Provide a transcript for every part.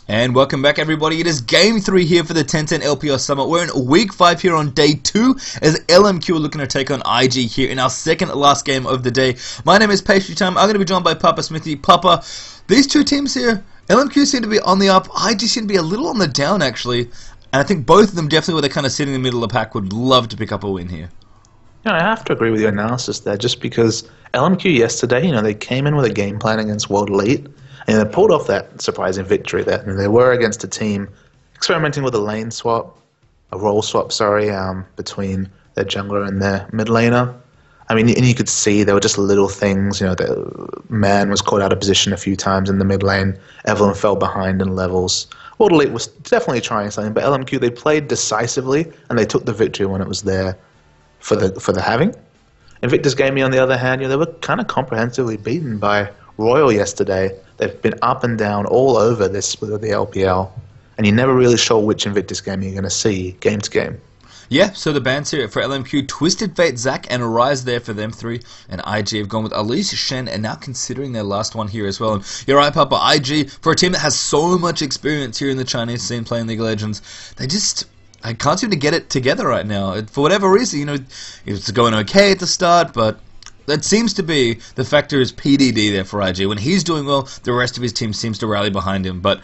And welcome back, everybody. It is Game 3 here for the 10-10 LPL Summer. We're in Week 5 here on Day 2 as LMQ are looking to take on IG here in our second last game of the day. My name is Pastry Time. I'm going to be joined by Papa Smithy. Papa, these two teams here, LMQ seem to be on the up. IG seem to be a little on the down, actually. And I think both of them definitely, where they're kind of sitting in the middle of the pack, would love to pick up a win here. Yeah, I have to agree with your analysis there, just because LMQ yesterday, they came in with a game plan against World Elite, and they pulled off that surprising victory there. And they were against a team experimenting with a lane swap, a role swap, between their jungler and their mid laner. I mean, and you could see there were just little things. The man was caught out of position a few times in the mid lane. Evelyn fell behind in levels. World Elite was definitely trying something, but LMQ, they played decisively, and they took the victory when it was there for the having. Invictus Gaming, on the other hand, they were kind of comprehensively beaten by Royal yesterday. They've been up and down all over this split of the LPL, and you're never really sure which Invictus Gaming you're going to see game to game. Yeah, so the bans here for LMQ, Twisted Fate, Zac, and Rise there for them three. And IG have gone with Elise, Shen, and now considering their last one here as well. And you're right, Papa, IG, for a team that has so much experience here in the Chinese scene playing League of Legends, I can't seem to get it together right now. For whatever reason, it's going okay at the start, but that seems to be the factor is PDD there for IG. When he's doing well, the rest of his team seems to rally behind him. But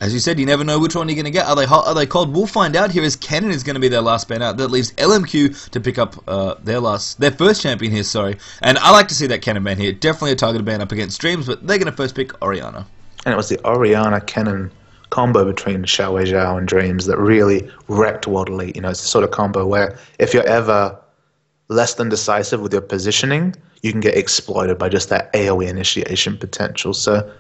as you said, you never know which one you're going to get. Are they hot? Are they cold? We'll find out here as Kennen is going to be their last ban out. That leaves LMQ to pick up their first champion here, sorry. And I like to see that Kennen ban here. Definitely a targeted ban up against Dreams, but they're going to first pick Orianna. And it was the Orianna-Kennen combo between Xiao Zhao and Dreams that really wrecked World Elite. It's the sort of combo where if you're ever less than decisive with your positioning, you can get exploited by just that AoE initiation potential. So,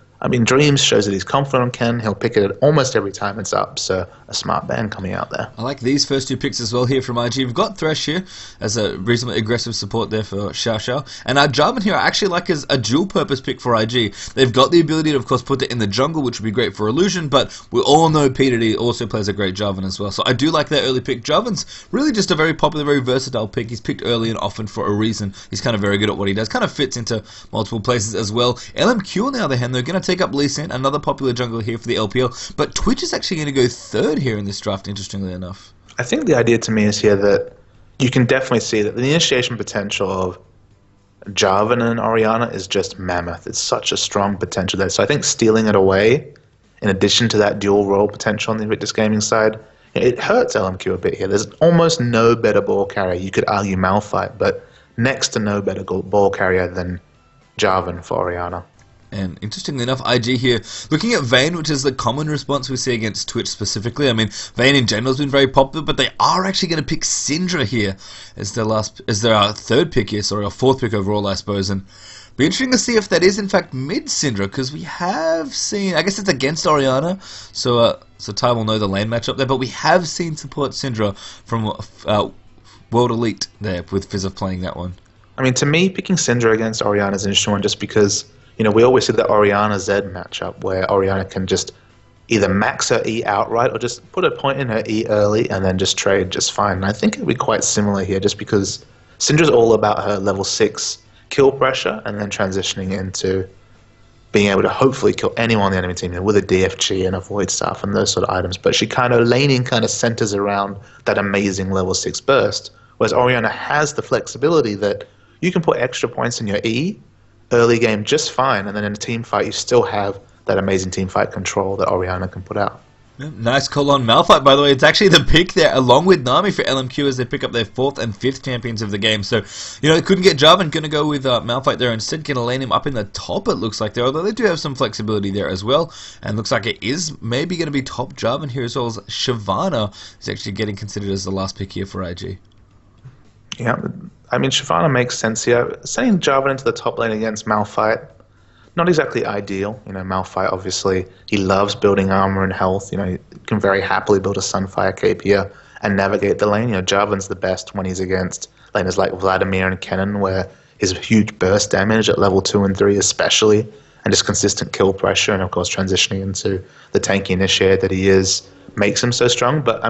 Dreams shows that he's confident on Ken. He'll pick it almost every time it's up, so a smart ban coming out there. I like these first two picks as well here from IG. We've got Thresh here as a reasonably aggressive support there for Xiao Xiao. And our Jarvan here I actually like as a dual-purpose pick for IG. They've got the ability to, of course, put it in the jungle, which would be great for Illusion, but we all know PDD also plays a great Jarvan as well. So I do like that early pick. Jarvan's really just a very popular, very versatile pick. He's picked early and often for a reason. He's kind of very good at what he does. Kind of fits into multiple places as well. LMQ, on the other hand, they're going to take up Lee Sin, another popular jungler here for the LPL, but Twitch is actually going to go third here in this draft, interestingly enough. I think the idea to me is here that you can definitely see that the initiation potential of Jarvan and Orianna is just mammoth. It's such a strong potential there. So I think stealing it away, in addition to that dual role potential on the Invictus Gaming side, it hurts LMQ a bit here. There's almost no better ball carrier. You could argue Malphite, but next to no better ball carrier than Jarvan for Orianna. And interestingly enough, IG here, looking at Vayne, which is the common response we see against Twitch specifically. Vayne in general has been very popular, but they are actually going to pick Syndra here as their third pick here, or fourth pick overall, I suppose. And be interesting to see if that is in fact mid Syndra, because we have seen, I guess it's against Orianna, so Ty will know the lane matchup there, but we have seen support Syndra from World Elite there with Fizzov playing that one. To me, picking Syndra against Orianna is an interesting one just because we always see the Orianna-Zed matchup where Orianna can just either max her E outright or just put a point in her E early and then just trade just fine. And I think it would be quite similar here just because Syndra's all about her level 6 kill pressure and then transitioning into being able to hopefully kill anyone on the enemy team with a DFG and a Void Staff and those sort of items. But laning kind of centers around that amazing level 6 burst, whereas Orianna has the flexibility that you can put extra points in your E early game just fine, and then in a team fight you still have that amazing team fight control that Orianna can put out. Yeah, nice call on Malphite, by the way. It's actually the pick there along with Nami for LMQ as they pick up their 4th and 5th champions of the game. So, couldn't get Jarvan, going to go with Malphite there instead, going to lane him up in the top, it looks like there, although they do have some flexibility there as well. And looks like it is maybe going to be top Jarvan here as well as Shyvana is actually getting considered as the last pick here for IG. Yeah, Shyvana makes sense here. Sending Jarvan into the top lane against Malphite, not exactly ideal. Malphite, obviously, he loves building armor and health. He can very happily build a Sunfire cape here and navigate the lane. Jarvan's the best when he's against laners like Vladimir and Kennen, where his huge burst damage at level 2 and 3 especially, and just consistent kill pressure, and of course transitioning into the tanky initiator that he is, makes him so strong. But,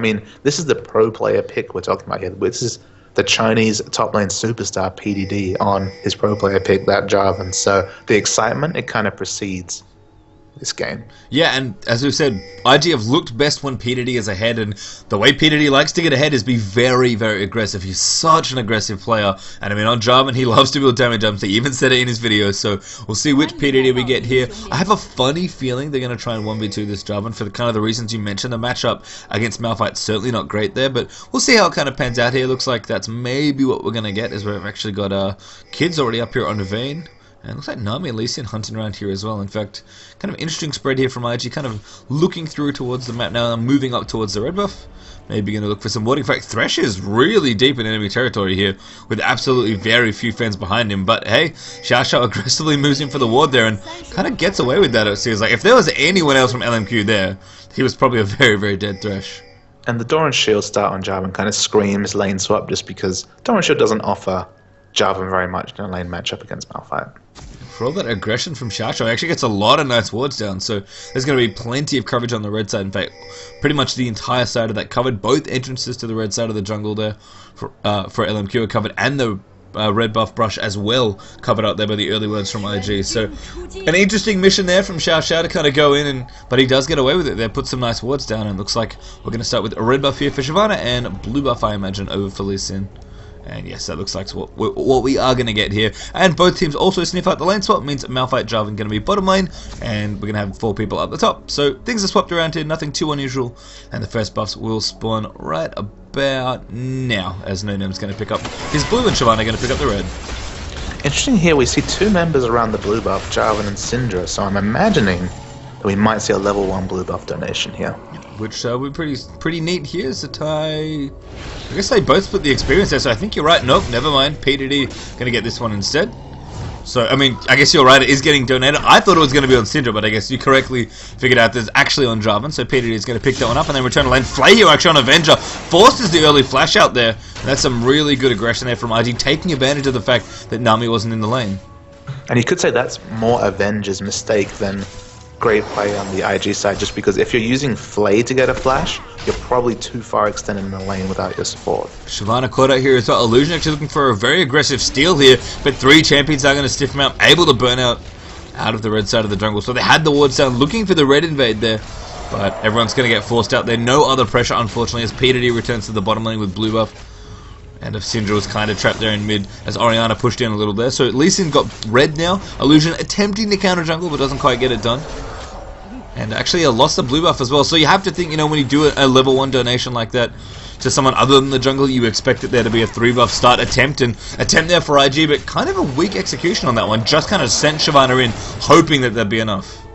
this is the pro player pick we're talking about here. This is the Chinese top lane superstar PDD on his pro player pick, that Jarvan. So the excitement, it kind of precedes this game. Yeah, and as we said, IG have looked best when P2D is ahead, and the way P2D likes to get ahead is be very, very aggressive. He's such an aggressive player, and I mean on Jarvan he loves to build damage jumps. He even said it in his videos, so we'll see which P2D we get here. I have a funny feeling they're going to try and 1v2 this Jarvan for the kind of the reasons you mentioned. The matchup against Malphite's certainly not great there, but we'll see how it kind of pans out here. Looks like that's maybe what we're going to get, as we've actually got kids already up here on Vayne. And it looks like Nami and Lee Sin hunting around here as well. In fact, kind of interesting spread here from IG, kind of looking through towards the map now. I'm moving up towards the red buff. Maybe going to look for some warding. In fact, Thresh is really deep in enemy territory here, with absolutely very few fans behind him. But hey, Xiao aggressively moves in for the ward there and kind of gets away with that. It seems like if there was anyone else from LMQ there, he was probably a very, very dead Thresh. And the Doran Shield start on Jarvan kind of screams lane swap, just because Doran Shield doesn't offer Jarvan very much in a lane matchup against Malphite. For all that aggression from Xiao, he actually gets a lot of nice wards down, so there's going to be plenty of coverage on the red side. In fact, pretty much the entire side of that covered. Both entrances to the red side of the jungle there for LMQ are covered, and the red buff brush as well covered out there by the early words from IG. So an interesting mission there from Xiao to kind of go in, but he does get away with it there, put some nice wards down, and looks like we're going to start with a red buff here for Shyvana and blue buff, I imagine, over for Lee Sin. And yes, that looks like what we are going to get here. And both teams also sniff out the lane swap, means Malphite Jarvan going to be bottom lane, and we're going to have 4 people up the top. So things are swapped around here, nothing too unusual. And the first buffs will spawn right about now, as No Name's going to pick up his blue, and Shyvana going to pick up the red. Interesting here, we see 2 members around the blue buff, Jarvan and Syndra, so I'm imagining that we might see a level 1 blue buff donation here. Which will be pretty neat here. Zatai, I guess they both split the experience there, so I think you're right. Nope, never mind. P2D going to get this one instead. So, I mean, I guess you're right, it is getting donated. I thought it was going to be on Syndra, but I guess you correctly figured out that it's actually on Jarvan, so P2D is going to pick that one up, and then return to lane. Flahio actually on Avenger forces the early flash out there, and that's some really good aggression there from IG, taking advantage of the fact that Nami wasn't in the lane. And you could say that's more Avenger's mistake than great play on the IG side, just because if you're using Flay to get a flash, you're probably too far extended in the lane without your support. Shyvana caught out here as well. Illusion actually looking for a very aggressive steal here, but 3 champions are going to stiff him out, able to burn out of the red side of the jungle. So they had the wards down, looking for the red invade there, but everyone's going to get forced out there. No other pressure, unfortunately, as P2D returns to the bottom lane with blue buff. And if Syndra was kind of trapped there in mid, as Orianna pushed in a little there. So Lee Sin got red now. Illusion attempting to counter jungle, but doesn't quite get it done. And actually lost the blue buff as well. So you have to think, you know, when you do a level 1 donation like that to someone other than the jungle, you expect it there to be a 3 buff start attempt. And attempt there for IG, but kind of a weak execution on that one. Just kind of sent Shyvana in, hoping that there'd be enough.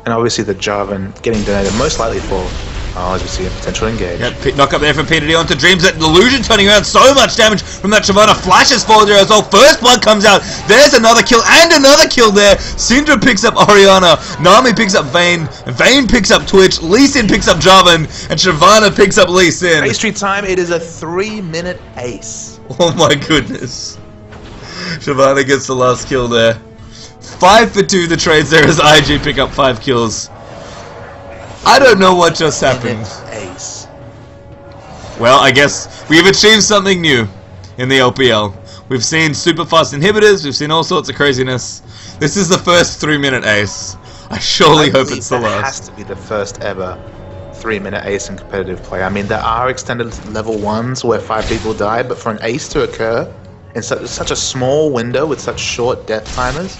And obviously the Jarvan getting donated most likely for, as we see, a potential engage. Yep, knock up there for P2D onto Dreams. That Illusion turning around, so much damage from that Shyvana. Flashes forward there as well. First blood comes out. There's another kill and another kill there. Syndra picks up Orianna. Nami picks up Vayne. Vayne picks up Twitch. Lee Sin picks up Jarvan. And Shyvana picks up Lee Sin. Ace tree time. It is a 3-minute ace. Oh my goodness. Shyvana gets the last kill there. 5 for 2 the trades there as IG pick up 5 kills. I don't know what just happened. Ace. Well, I guess we've achieved something new in the LPL. We've seen super fast inhibitors, we've seen all sorts of craziness. This is the first 3-minute ace. I surely hope it's the last. It has to be the first ever 3-minute ace in competitive play. I mean, there are extended level 1s where 5 people die, but for an ace to occur in such a small window with such short death timers,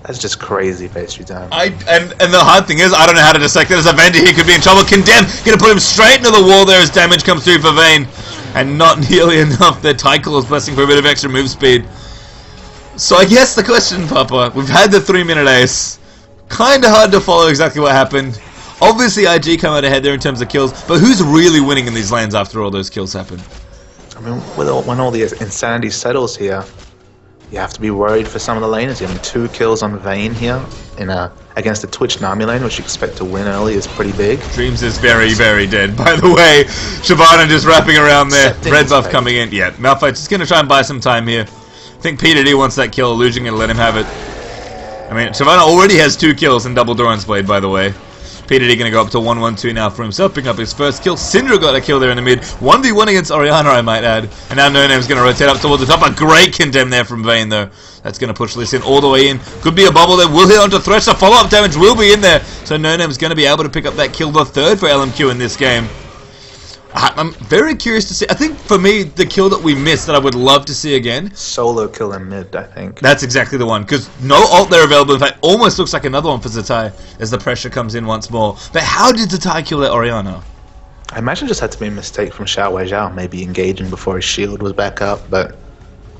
that's just crazy pastry time. And the hard thing is, I don't know how to dissect it, as Avenger here could be in trouble. Condemn, gonna put him straight into the wall there as damage comes through for Vayne. And not nearly enough. Their Tycho is blessing for a bit of extra move speed. So I guess the question, Papa, we've had the 3-minute ace. Kinda hard to follow exactly what happened. Obviously IG come out ahead there in terms of kills, but who's really winning in these lanes after all those kills happen? I mean, when all the insanity settles here, you have to be worried for some of the laners. I mean, 2 kills on Vayne here against the Twitch Nami lane, which you expect to win early, is pretty big. Dreams is very, very dead. By the way, Shyvana just wrapping around there. Red buff coming in. Yeah, Malphite's just going to try and buy some time here. I think P2D wants that kill. Illusion going to let him have it. I mean, Shyvana already has 2 kills in Double Doran's Blade, by the way. Peter D going to go up to 1-1-2 now for himself, picking up his first kill. Syndra got a kill there in the mid. 1v1 against Orianna, I might add. And now No Name's going to rotate up towards the top. A great condemn there from Vayne, though. That's going to push Lee Sin all the way in. Could be a bubble there. Will hit onto Thresh. The follow-up damage will be in there. So No Name's going to be able to pick up that kill, the third for LMQ in this game. I'm very curious to see. I think for me, the kill that we missed that I would love to see again. Solo kill in mid, I think. That's exactly the one, because no ult there available. In fact, almost looks like another one for Zatai as the pressure comes in once more. But how did Zatai kill that Orianna? I imagine it just had to be a mistake from Xiao Weizhao, maybe engaging before his shield was back up. But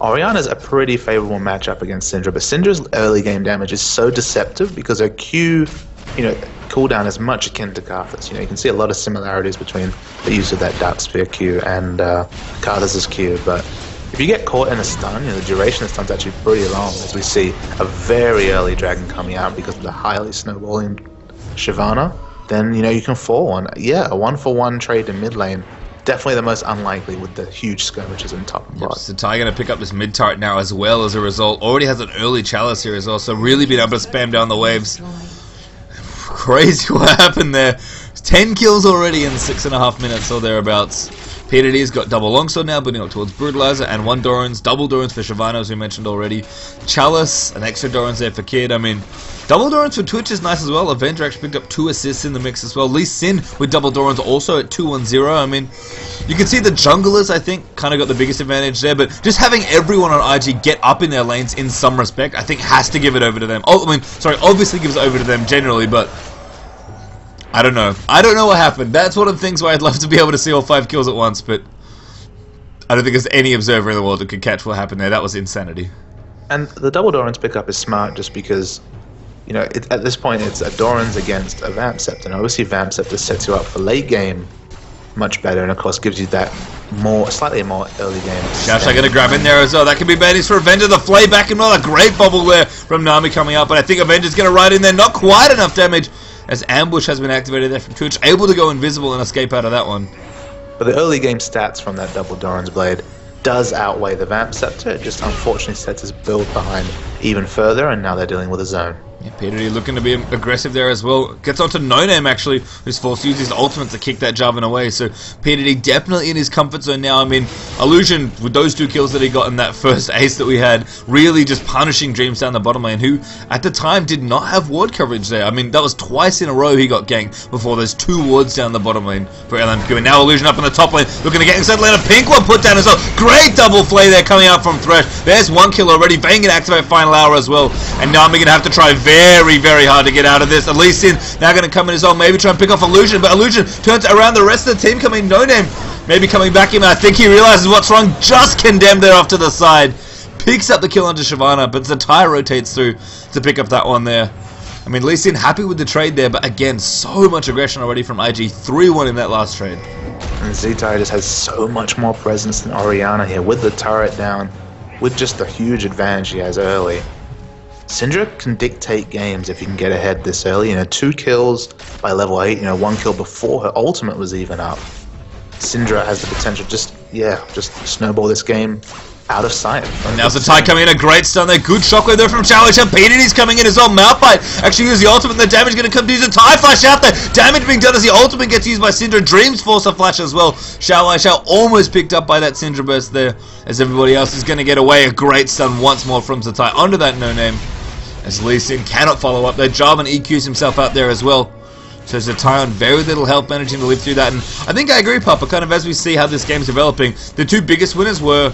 Orianna's a pretty favorable matchup against Syndra. But Syndra's early game damage is so deceptive because her Q, cooldown is much akin to Karthus. You can see a lot of similarities between the use of that Dark Spear Q and Karthus' Q. But if you get caught in a stun, the duration of the stun's actually pretty long, as we see a very early dragon coming out because of the highly snowballing Shyvana, then you can fall on. Yeah, a 1-for-1 trade in mid lane. Definitely the most unlikely with the huge skirmishes in top and bot. Zatai going to pick up this mid turret now as well as a result. Already has an early chalice here as well, so really being able to spam down the waves. Crazy what happened there. 10 kills already in 6.5 minutes or thereabouts. Peter D's got double longsword now, building up towards Brutalizer, and one Doran's, double Doran's for Shyvana, as we mentioned already. Chalice, an extra Doran's there for Kid. I mean, double Doran's for Twitch is nice as well. Avenger actually picked up 2 assists in the mix as well. Lee Sin with double Doran's also at 2-1-0. I mean, you can see the junglers, I think, kind of got the biggest advantage there, but just having everyone on IG get up in their lanes in some respect, I think has to give it over to them. Oh, I mean, sorry, obviously gives it over to them generally, but I don't know. I don't know what happened. That's one of the things where I'd love to be able to see all 5 kills at once, but I don't think there's any observer in the world that could catch what happened there. That was insanity. And the double Doran's pickup is smart just because, at this point it's a Doran's against a Vamp Scepter. And obviously Vamp Scepter sets you up for late game much better, and of course gives you that slightly more early game. Shafshai going to grab in there as well. That could be bad news for Avenger. The flay back and a great bubble there from Nami coming up, but I think Avenger's going to ride in there. Not quite enough damage, as Ambush has been activated there from Twitch, able to go invisible and escape out of that one. But the early game stats from that double Doran's Blade does outweigh the Vamp Scepter. It just unfortunately sets his build behind even further, and now they're dealing with a zone. Yeah, Peter D looking to be aggressive there as well. Gets onto No Name actually, who's forced to use his ultimate to kick that Jarvan away. So Peter D definitely in his comfort zone now. I mean, Illusion with those 2 kills that he got in that first ace that we had, really just punishing Dreams down the bottom lane, who at the time did not have ward coverage there. I mean, that was twice in a row he got ganked before there's 2 wards down the bottom lane for LMQ. And now Illusion up in the top lane, looking to get inside lane. A pink one put down as well. Great double flay there coming out from Thresh. There's 1 kill already. Vayne going to activate Final Hour as well. And now I'm going to have to try very, very hard to get out of this. At least now going to come in as well, maybe try and pick off Illusion, but Illusion turns around the rest of the team coming. No Name maybe coming back in. I think he realizes what's wrong. Just condemned there off to the side. Picks up the kill onto Shyvana, but Zatai rotates through to pick up that one there. I mean, Lee Sin happy with the trade there, but again, so much aggression already from IG. 3-1 in that last trade. And Zatai just has so much more presence than Orianna here, with the turret down, with just the huge advantage he has early. Syndra can dictate games if you can get ahead this early. 2 kills by level 8, 1 kill before her ultimate was even up. Syndra has the potential just snowball this game out of sight. And now Zatai coming in, a great stun there. Good shockwave there from Xiao. Peter coming in as well. Malphite actually used the ultimate, and the damage going to come to Zatai. Flash out there. Damage being done as the ultimate gets used by Syndra. Dreams force a flash as well. Xiao almost picked up by that Syndra burst there, as everybody else is going to get away. A great stun once more from Zatai onto that No Name, as Lee Sin cannot follow up there. Jarvan EQs himself out there as well. So Zatai on very little health, managing to live through that. And I think I agree, Papa, kind of as we see how this game's developing, the 2 biggest winners were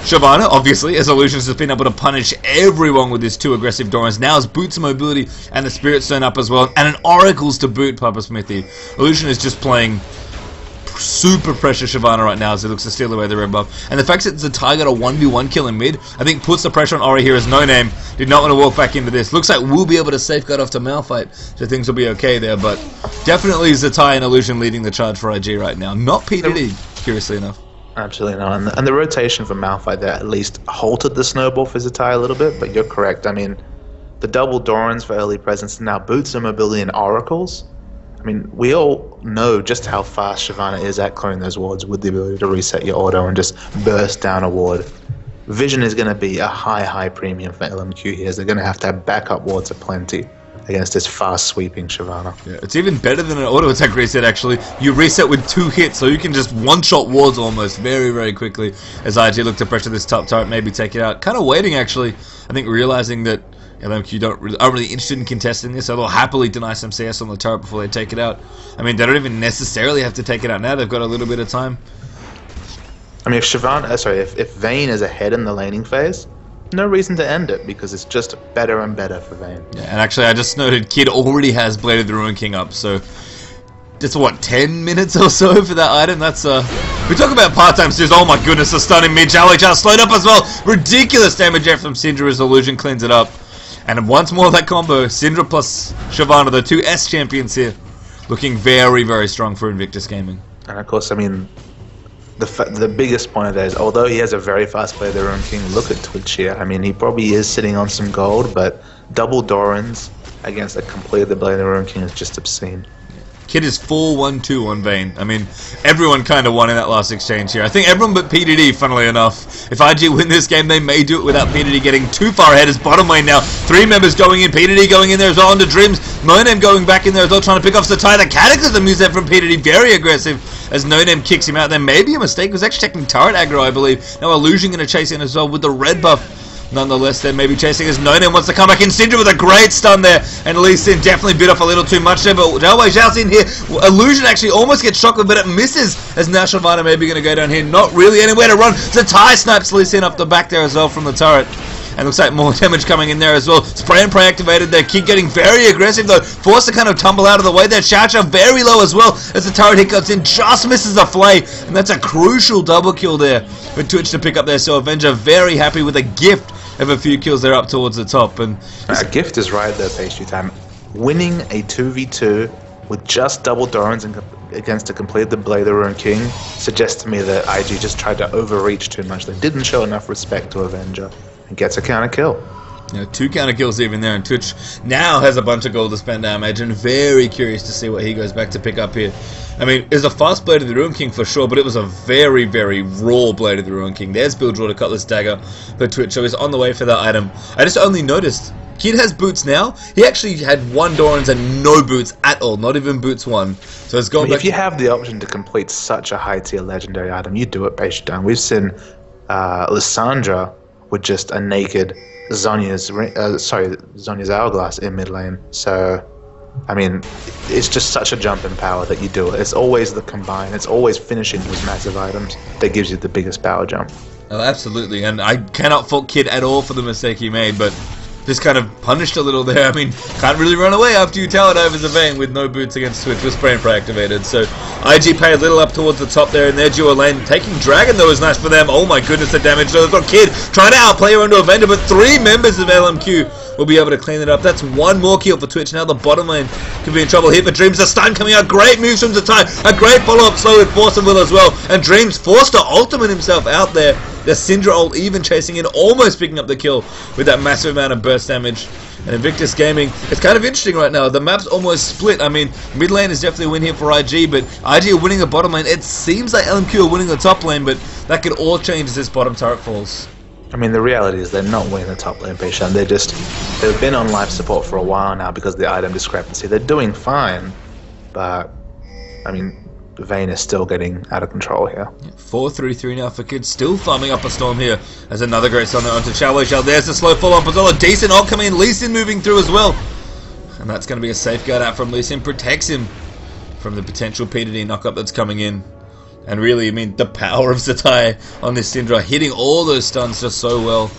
Shyvana, obviously, as Illusions has been able to punish everyone with his 2 aggressive Dorans. Now his Boots of Mobility and the Spirit Stone up as well, and an Oracles to boot, Papa Smithy. Illusion is just playing super pressure Shyvana right now as he looks to steal away the red buff. And the fact that Zatai got a 1v1 kill in mid, I think puts the pressure on Ori here, as No Name did not want to walk back into this. Looks like we'll be able to safeguard off to Malphite, so things will be okay there, but definitely Zatai and Illusion leading the charge for IG right now. Not PDD, curiously enough. Absolutely not. And the rotation from Malphite there at least halted the snowball for Zatai a little bit, but you're correct. I mean, the double Dorans for early presence, now Boots of Mobility and Oracles. I mean, we all know just how fast Shyvana is at clearing those wards with the ability to reset your auto and just burst down a ward. Vision is going to be a high premium for LMQ here, as they're going to have backup wards aplenty. against this fast sweeping Shyvana. Yeah, it's even better than an auto attack reset actually. You reset with 2 hits, so you can just one-shot wards almost very, very quickly as IG look to pressure this top turret, maybe take it out. Kind of waiting actually, I think realizing that LMQ aren't really interested in contesting this, so they'll happily deny some CS on the turret before they take it out. I mean, they don't even necessarily have to take it out now, they've got a little bit of time. I mean, if Vayne is ahead in the laning phase, no reason to end it, because it's just better and better for Vayne. Yeah, and actually I just noted Kid already has Blade of the Ruin King up, so just what, 10 minutes or so for that item? That's we talk about part-time steals. Oh my goodness, the stunning mid Jowly just slowed up as well. Ridiculous damage there from Syndra as Illusion cleans it up. And once more that combo, Syndra plus Shyvana, the 2 S champions here, looking very, very strong for Invictus Gaming. And of course, I mean, the biggest point of that is, although he has a very fast Blade of the Ruin King, look at Twitch here. I mean, he probably is sitting on some gold, but double Dorans against a completed Blade of the Ruin King is just obscene. Kid is 4-1-2 on Vayne. I mean, everyone kind of won in that last exchange here. I think everyone but PDD, funnily enough. If IG win this game, they may do it without PDD getting too far ahead. As bottom lane now, 3 members going in. PDD going in there as well onto Dreams. NoName going back in there as well, trying to pick off Satai. The Cataclysm use that from PDD, very aggressive as NoName kicks him out. There may be a mistake. It was actually checking turret aggro, I believe. Now Illusion going to chase in as well with the red buff. Nonetheless, they're maybe chasing as NoName wants to come back in. Syndra with a great stun there, and Lee Sin definitely bit off a little too much there, but Xiaowei Zhao's in here. Illusion actually almost gets shocked, but it misses as now Shyvana maybe going to go down here. Not really anywhere to run. Zatai snipes Lee Sin up the back there as well from the turret. And looks like more damage coming in there as well. Spray and pray activated there. Kid getting very aggressive though. Forced to kind of tumble out of the way there. Xiao very low as well as the turret hit comes in. Just misses a flay. And that's a crucial double kill there for Twitch to pick up there. So Avenger very happy with a gift of a few kills there up towards the top. And gift is right there, Pastry Time. Winning a 2v2 with just double Dorans against a completed Blade of the Ruin King suggests to me that IG just tried to overreach too much. They didn't show enough respect to Avenger. And gets a counter kill. You know, 2 counter kills even there, and Twitch now has a bunch of gold to spend, I imagine. Very curious to see what he goes back to pick up here. I mean, it was a fast Blade of the Ruin King for sure, but it was a very, very raw Blade of the Ruin King. There's Bill Draw to Cutlass Dagger for Twitch, so he's on the way for that item. I just only noticed, Kid has boots now. He actually had 1 Dorans and no boots at all, not even boots 1. So it's going back. If you have the option to complete such a high tier legendary item, you do it, Pastry Time. We've seen Lissandra with just a naked Zhonya's Hourglass in mid lane. So, I mean, it's just such a jump in power that you do it. It's always the combine. It's always finishing with massive items that gives you the biggest power jump. Oh, absolutely. And I cannot fault Kid at all for the mistake he made, but just kind of punished a little there. I mean, can't really run away after you towered over the Vayne with no boots against Twitch with Spray and Pray activated. So IG pay a little up towards the top there in their dual lane. Taking Dragon though is nice for them. Oh my goodness, the damage. So they've got Kid trying to outplay her into a vendor, but 3 members of LMQ will be able to clean it up. That's 1 more kill for Twitch. Now the bottom lane could be in trouble here for Dreams. The stun coming out. Great moves from Zatai. A great follow-up slow with Force and Will as well. And Dreams forced to ultimate himself out there. The Syndra ult even chasing in, almost picking up the kill with that massive amount of burst damage. And Invictus Gaming, it's kind of interesting right now. The map's almost split. I mean, mid lane is definitely a win here for IG, but IG are winning the bottom lane. It seems like LMQ are winning the top lane, but that could all change as this bottom turret falls. I mean, the reality is they're not winning the top lane, Patient. They've been on life support for a while now because of the item discrepancy. They're doing fine, but, I mean, Vayne is still getting out of control here. 4-3-3 now for Kid, still farming up a storm here as another great stun onto Xiaowei Zhao. There's the slow follow-up as well, a decent ult coming in, Lee Sin moving through as well. And that's going to be a safeguard out from Lee Sin, protects him from the potential PDD knock-up that's coming in. And really, I mean, the power of Zatai on this Syndra, hitting all those stuns just so well.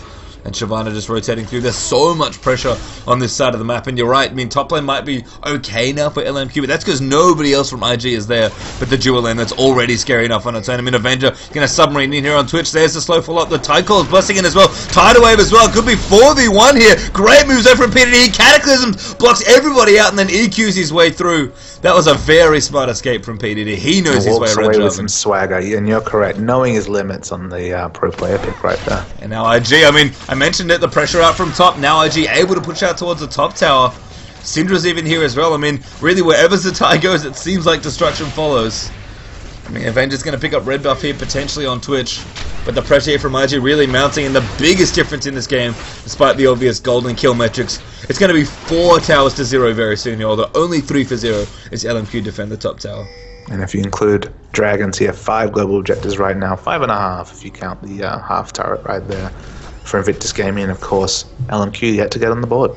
And Shyvana just rotating through. There's so much pressure on this side of the map. And you're right, I mean, top lane might be okay now for LMQ, but that's because nobody else from IG is there. But the dual lane, that's already scary enough on its own. I mean, Avenger going to submarine in here on Twitch. There's the slow follow-up. The Tide Call is busting in as well. Tidal Wave as well. Could be 4v1 here. Great moves over from PDD. Cataclysm blocks everybody out and then EQs his way through. That was a very smart escape from PDD. He knows his way around. With some swagger, and you're correct. Knowing his limits on the pro player pick right there. And now IG, I mean, I mentioned it, the pressure out from top. Now IG able to push out towards the top tower. Syndra's even here as well. I mean, really, wherever Zatai goes, it seems like destruction follows. I mean, Avenger's going to pick up red buff here, potentially on Twitch. But the pressure here from IG really mounting, and the biggest difference in this game, despite the obvious golden kill metrics, It's going to be 4 towers to 0 very soon, although only 3 for 0 as LMQ defend the top tower. And if you include dragons here, 5 global objectives right now, 5.5 if you count the half turret right there for Invictus Gaming, and of course LMQ yet to get on the board.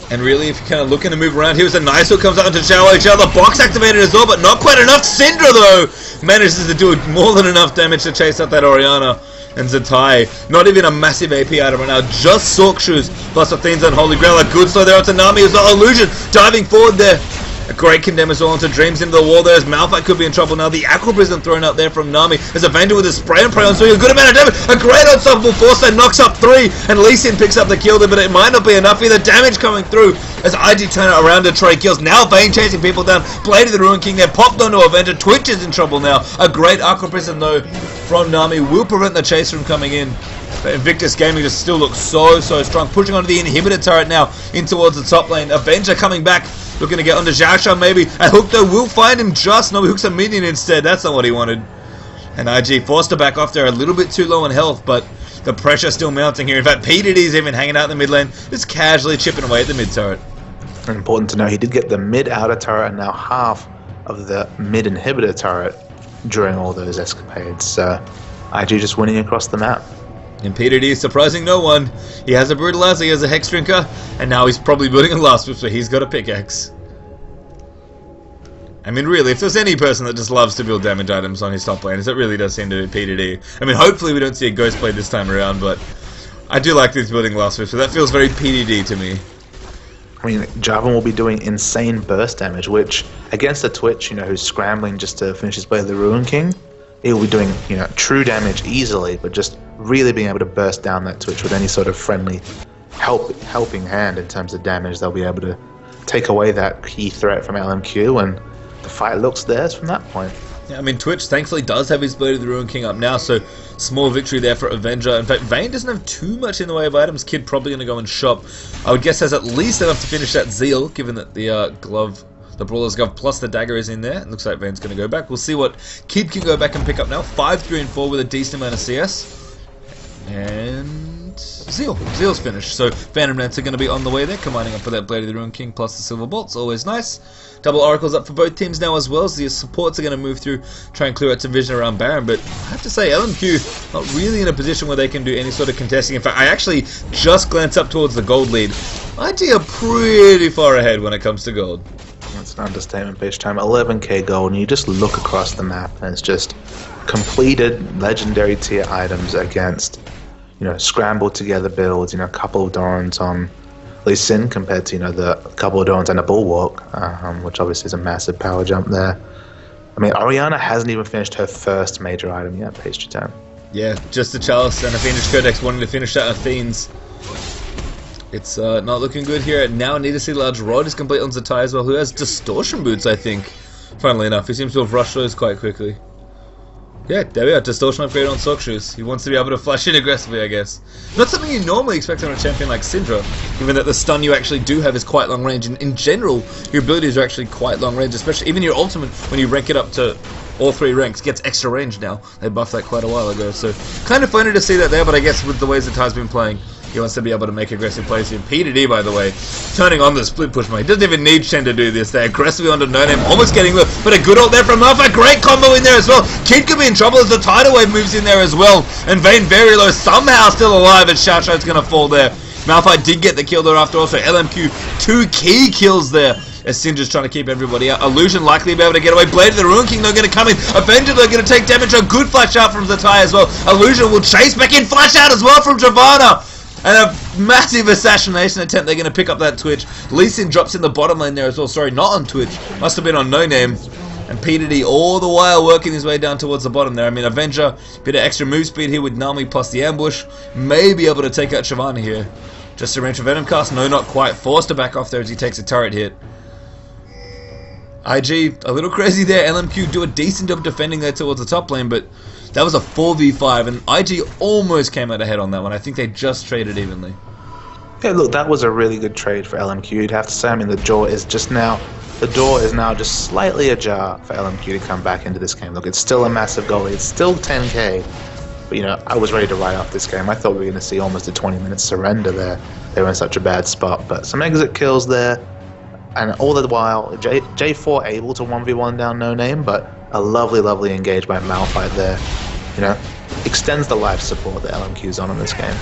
And really, if you're kind of looking to move around, here's a nice hook comes out into Chow. The box activated as well, but not quite enough. Syndra, though, manages to do more than enough damage to chase out that Orianna. And Zatai, not even a massive AP item right now, just Sork Shoes, plus Athene's Unholy Grail. A good slow there onto Nami as well. Illusion diving forward there. A great condemn as well onto Dreams into the wall there as Malphite could be in trouble now. The Aqua Prism thrown out there from Nami as Avenger with a spray and pray on, so a good amount of damage. A great unstoppable force that knocks up 3, and Lee Sin picks up the kill there, but it might not be enough either. Damage coming through as IG turn it around to Trey kills. Now Vayne chasing people down. Blade of the Ruin King there, popped onto Avenger. Twitch is in trouble now. A great Aqua Prism though from Nami will prevent the chase from coming in. But Invictus Gaming just still looks so strong. Pushing onto the inhibitor turret now in towards the top lane. Avenger coming back. Looking to get onto Xiaosha maybe. A hook though will find him just. No, he hooks a minion instead. That's not what he wanted. And IG forced to back off there, a little bit too low in health, but the pressure still mounting here. In fact, PDD's even hanging out in the mid lane, just casually chipping away at the mid turret. And important to know, he did get the mid outer turret and now half of the mid inhibitor turret during all those escapades. So IG just winning across the map. And PDD is surprising no one. He has a Brutalizer, he has a Hex Drinker, and now he's probably building a Last Whip, so he's got a pickaxe. I mean, really, if there's any person that just loves to build damage items on his top laners, it really does seem to be PDD. I mean, hopefully we don't see a Ghost Blade this time around, but I do like these building Last Whips, so that feels very PDD to me. I mean, Jarvan will be doing insane burst damage, which, against a Twitch, who's scrambling just to finish his Blade of the Ruin King, he will be doing, true damage easily, but just really being able to burst down that Twitch with any sort of friendly helping hand in terms of damage. They'll be able to take away that key threat from LMQ, and the fight looks theirs from that point. Yeah, I mean, Twitch thankfully does have his Blade of the Ruin King up now, so small victory there for Avenger. In fact, Vayne doesn't have too much in the way of items. Kid probably going to go and shop. I would guess has at least enough to finish that Zeal, given that the glove, the Brawler's Glove plus the dagger is in there. It looks like Vayne's going to go back. We'll see what Kid can go back and pick up now. 5, 3, and 4 with a decent amount of CS. And Zeal's finished. So Phantom Lance are going to be on the way there, combining up for that Blade of the Ruin King plus the Silver Bolts. Always nice. Double Oracles up for both teams now as well, so the supports are going to move through, try and clear out some vision around Baron. But I have to say, LMQ not really in a position where they can do any sort of contesting. In fact, I actually just glanced up towards the gold lead. IG are pretty far ahead when it comes to gold. That's an understatement, bitch time. 11k gold, and you just look across the map, and it's just completed legendary tier items against, scrambled together builds. A couple of Dorans on Lee Sin compared to the couple of Dorans and a Bulwark, which obviously is a massive power jump there. I mean, Orianna hasn't even finished her first major item yet, page 10. Yeah, just the Chalice and a Phoenix Codex wanting to finish that Athene's. It's not looking good here. Now Need to See Large Rod is complete on Zatai as well, who has Distortion Boots, I think. Funnily enough, he seems to have rushed those quite quickly. Yeah, there we are. Distortion upgrade on Sock Shoes. He wants to be able to flash in aggressively, I guess. Not something you normally expect on a champion like Syndra, given that the stun you actually do have is quite long range. And in general, your abilities are actually quite long range, especially even your ultimate, when you rank it up to all 3 ranks, gets extra range now. They buffed that quite a while ago, so kind of funny to see that there, but I guess with the ways that Ty's been playing, he wants to be able to make aggressive plays here. PDD, by the way, turning on the split push mode. He doesn't even need Shen to do this. They're aggressively onto No Name, almost getting the, but a good ult there from Malphite. Great combo in there as well. Kid could be in trouble as the tidal wave moves in there as well. And Vayne very low, somehow still alive as Xiao Shao's going to fall there. Malphite did get the kill there after all, so LMQ 2 key kills there. As Syndra's trying to keep everybody out. Illusion likely to be able to get away. Blade of the Ruin King, they're going to come in. Avenger, they're going to take damage. A good flash out from Zatai as well. Illusion will chase back in. Flash out as well from Travana. And a massive assassination attempt. They're going to pick up that Twitch. Lee Sin drops in the bottom lane there as well. Sorry, not on Twitch. Must have been on No Name. And PDD all the while working his way down towards the bottom there. I mean, Avenger, bit of extra move speed here with Nami plus the ambush. May be able to take out Shyvana here. Just a range of Venom cast. No, not quite. Forced to back off there as he takes a turret hit. IG, a little crazy there. LMQ do a decent job defending there towards the top lane, but that was a 4v5, and IG almost came out ahead on that one. I think they just traded evenly. Yeah, look, that was a really good trade for LMQ. You'd have to say, I mean, the door is now just slightly ajar for LMQ to come back into this game. Look, it's still a massive goal. It's still 10k, But, I was ready to write off this game. I thought we were going to see almost a 20-minute surrender there. They were in such a bad spot. But some exit kills there. And all the while, J4 able to 1v1 down No Name, but a lovely, lovely engage by Malphite there. Extends the life support that LMQ's on in this game.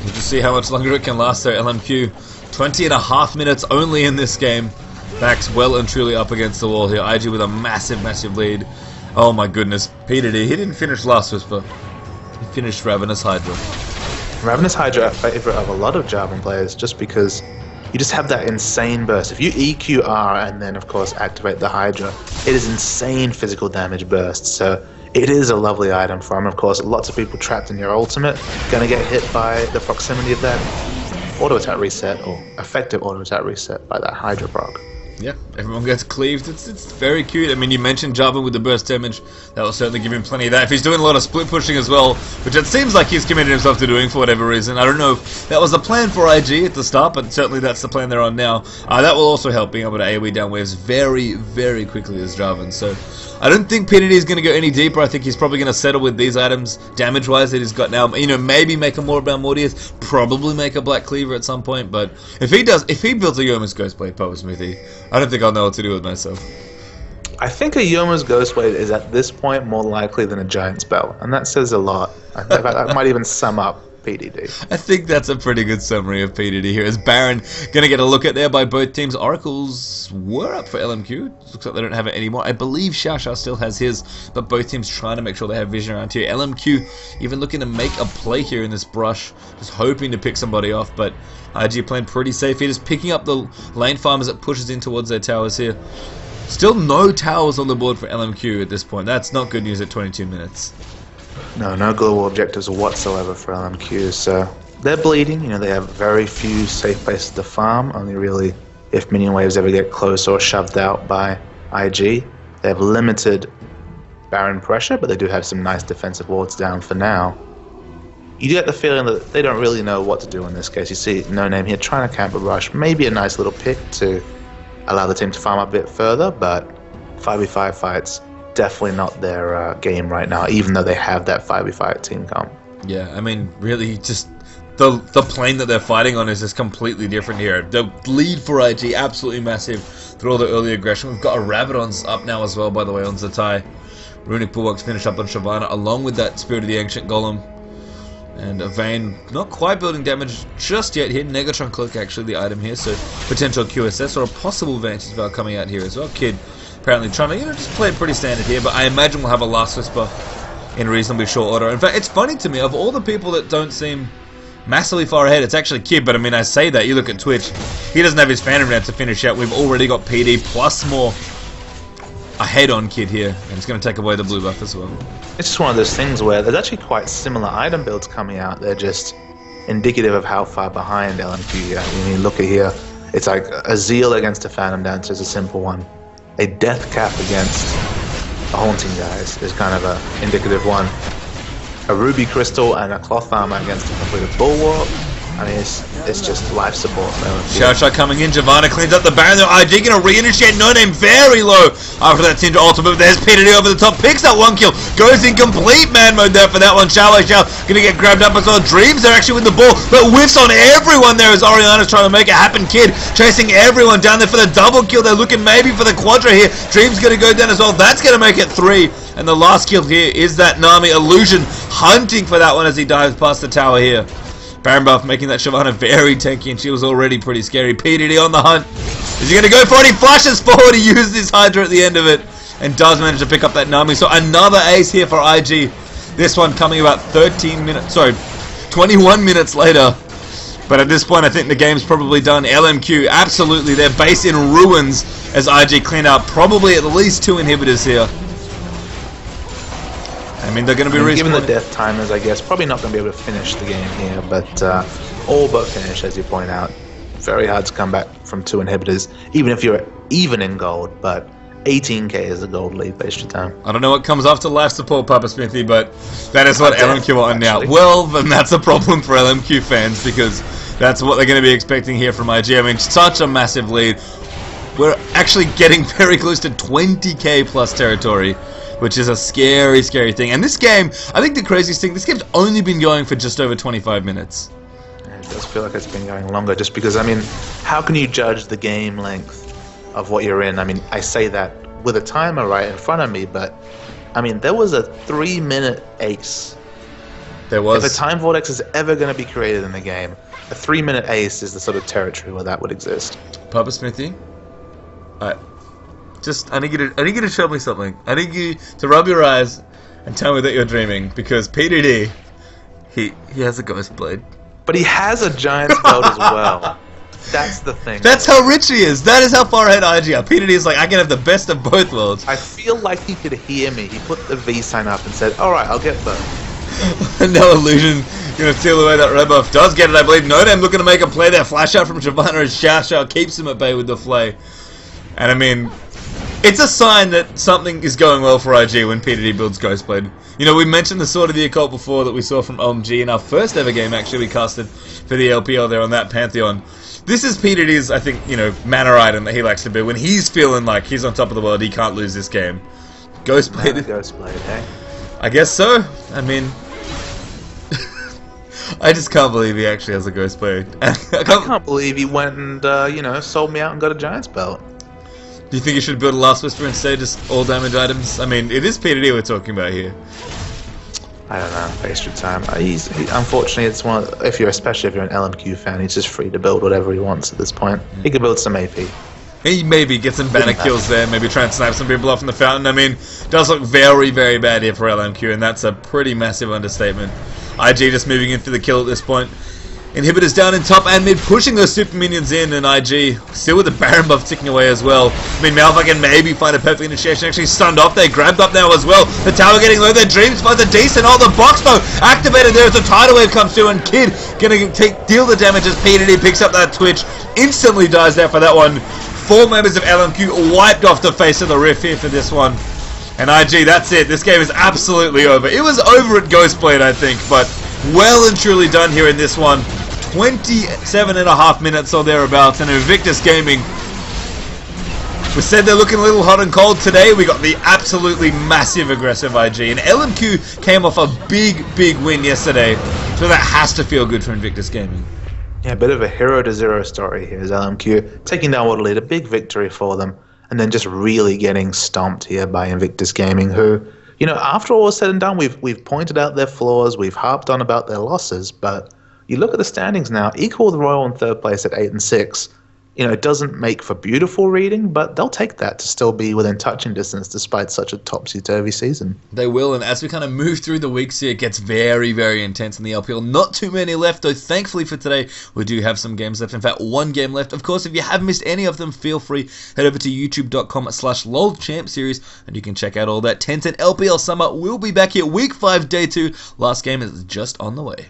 We'll just see how much longer it can last there. LMQ, 20.5 minutes only in this game. Backs well and truly up against the wall here. IG with a massive, massive lead. Oh my goodness. PDD, he didn't finish Last Whisper. He finished Ravenous Hydra. Ravenous Hydra, a favorite of a lot of Jarvan players, just because you just have that insane burst. If you EQ R and then, of course, activate the Hydra, it is insane physical damage burst. So it is a lovely item for him. Of course, lots of people trapped in your ultimate gonna get hit by the proximity of that auto attack reset, or effective auto attack reset by that Hydra proc. Yeah, everyone gets cleaved. It's very cute. I mean, you mentioned Jarvan with the burst damage. That will certainly give him plenty of that. If he's doing a lot of split pushing as well, which it seems like he's committed himself to doing for whatever reason. I don't know if that was the plan for IG at the start, but certainly that's the plan they're on now. That will also help being able to AoE down waves very, very quickly as Jarvan. So I don't think PDD is going to go any deeper. I think he's probably going to settle with these items damage-wise that he's got now. Maybe make a more about Mortius, probably make a Black Cleaver at some point. But if he builds a Yoma's Ghostblade Papa Smithy, I don't think I'll know what to do with myself. I think a Yoma's Ghostblade is at this point more likely than a Giant Spell, and that says a lot. That might even sum up PDD. I think that's a pretty good summary of PDD here. As Baron gonna get a look at there by both teams. Oracles were up for LMQ. Looks like they don't have it anymore. I believe Xiao still has his, but both teams trying to make sure they have vision around here. LMQ even looking to make a play here in this brush, just hoping to pick somebody off, but IG playing pretty safe here, just picking up the lane farm as it pushes in towards their towers here. Still no towers on the board for LMQ at this point. That's not good news at 22 minutes. No global objectives whatsoever for LMQ, so they're bleeding. They have very few safe places to farm, only really if minion waves ever get close or shoved out by IG. They have limited Baron pressure, but they do have some nice defensive wards down for now. You get the feeling that they don't really know what to do in this case. You see No Name here trying to camp a rush, maybe a nice little pick to allow the team to farm a bit further, but 5v5 fights, definitely not their game right now, even though they have that 5v5 team comp. Yeah, I mean, really, just the plane that they're fighting on is just completely different here. The lead for IG, absolutely massive through all the early aggression. We've got a Rabadon's up now as well, by the way, on Zatai. Runic Bulwark's finished up on Shyvana, along with that Spirit of the Ancient Golem. And a Vayne not quite building damage just yet here. Negatron Cloak actually the item here, so potential QSS or a possible Vantage Veil coming out here as well. Kid apparently trying to just play it pretty standard here, but I imagine we'll have a Last Whisper in reasonably short order. In fact, it's funny to me, of all the people that don't seem massively far ahead, it's actually Kid, but I mean, I say that, you look at Twitch, he doesn't have his Phantom Round to finish out. We've already got PD plus more ahead on Kid here, and it's going to take away the blue buff as well. It's just one of those things where there's actually quite similar item builds coming out. They're just indicative of how far behind LMQ are. I mean, look at here. It's like a Zeal against a Phantom Dancer is a simple one. A Death Cap against a Haunting Guys is kind of a indicative one. A Ruby Crystal and a Cloth Armor against a completed Bulwark. I mean, it's just life support. Xiao coming in, Shyvana cleans up the Baron there. IG gonna reinitiate No Name very low after that Syndra ultimate. There's PDD over the top, picks that one kill, goes in complete man mode there for that one. Xiao gonna get grabbed up as well. Dreams are actually with the ball, but whiffs on everyone there as Oriana's trying to make it happen. Kid chasing everyone down there for the double kill. They're looking maybe for the Quadra here. Dreams gonna go down as well. That's gonna make it 3. And the last kill here is that Nami Illusion hunting for that one as he dives past the tower here. Baron buff making that Shyvana very tanky, and she was already pretty scary. PDD on the hunt. Is he going to go for it? He flashes forward. He uses his Hydra at the end of it and does manage to pick up that Nami. So another ace here for IG. This one coming about 21 minutes later. But at this point, I think the game's probably done. LMQ, absolutely. Their base in ruins as IG clean out probably at least 2 inhibitors here. I mean, they're going to be given the death timers, I guess, probably not going to be able to finish the game here, but all but finish, as you point out. Very hard to come back from 2 inhibitors, even if you're even in gold, but 18k is the gold lead based your time. I don't know what comes after life support, Papa Smithy, but that is what LMQ are on now. Well, then that's a problem for LMQ fans, because that's what they're going to be expecting here from IG. I mean, such a massive lead. We're actually getting very close to 20k plus territory. which is a scary, scary thing. And this game, I think the craziest thing, this game's only been going for just over 25 minutes. It does feel like it's been going longer, just because, I mean, how can you judge the game length of what you're in? I mean, I say that with a timer right in front of me, but, I mean, there was a 3-minute ace. There was. If a time vortex is ever going to be created in the game, a 3-minute ace is the sort of territory where that would exist. Papa Smithy, I need you to show me something. I need you to rub your eyes and tell me that you're dreaming, because PDD, he has a ghost blade. But he has a Giants belt as well. That's the thing. That's how rich he is. That is how far ahead IG are. PDD is like, I can have the best of both worlds. I feel like he could hear me. He put the V sign up and said, alright, I'll get both. No illusion. Gonna steal away that red buff. Does get it, I believe. No Dame looking to make a play there. Flash out from Shyvana as Xiao keeps him at bay with the flay. And I mean, it's a sign that something is going well for IG when PDD builds Ghostblade. You know, we mentioned the Sword of the Occult before that we saw from LMG in our first ever game, actually, we casted for the LPL there on that Pantheon. This is PDD's, I think, you know, mana item that he likes to build. When he's feeling like he's on top of the world, he can't lose this game. Ghostblade. Ghostblade, eh? I guess so. I mean, I just can't believe he actually has a Ghostblade. I can't believe he went and, you know, sold me out and got a Giants belt. Do you think you should build a Last Whisper instead, just all damage items? I mean, it is PDD we're talking about here. I don't know, waste your time. Unfortunately, it's one of, especially if you're an LMQ fan, he's just free to build whatever he wants at this point. He can build some AP. He maybe get some banner kills there, maybe try and snipe some people off in the fountain. I mean, does look very, very bad here for LMQ, and that's a pretty massive understatement. IG just moving in for the kill at this point. Inhibitors down in top and mid, pushing those super minions in, and IG still with the Baron buff ticking away as well. I mean, Malphite can maybe find a perfect initiation, actually stunned off there, grabbed up now as well. The tower getting low, their Dream Spines are decent. Oh, the box though, activated there as the tidal wave comes through, and Kid gonna deal the damage as PDD picks up that Twitch, instantly dies there for that one. 4 members of LMQ wiped off the face of the rift here for this one. And IG, that's it. This game is absolutely over. It was over at Ghostblade, I think, but well and truly done here in this one. 27.5 minutes or thereabouts, and Invictus Gaming, we said they're looking a little hot and cold today. We got the absolutely massive aggressive IG, and LMQ came off a big, big win yesterday, so that has to feel good for Invictus Gaming. Yeah, a bit of a 0-0 story here is LMQ taking down Water Lead, a big victory for them, and then just really getting stomped here by Invictus Gaming, who, you know, after all is said and done, we've pointed out their flaws, we've harped on about their losses, but you look at the standings now, equal with Royal in third place at 8 and 6. You know, it doesn't make for beautiful reading, but they'll take that to still be within touching distance despite such a topsy-turvy season. They will, and as we kind of move through the weeks here, it gets very, very intense in the LPL. Not too many left, though thankfully for today, we do have some games left. In fact, 1 game left. Of course, if you have missed any of them, feel free, head over to youtube.com/LOLChampSeries, and you can check out all that. Tencent LPL Summer will be back here, week 5, day 2. Last game is just on the way.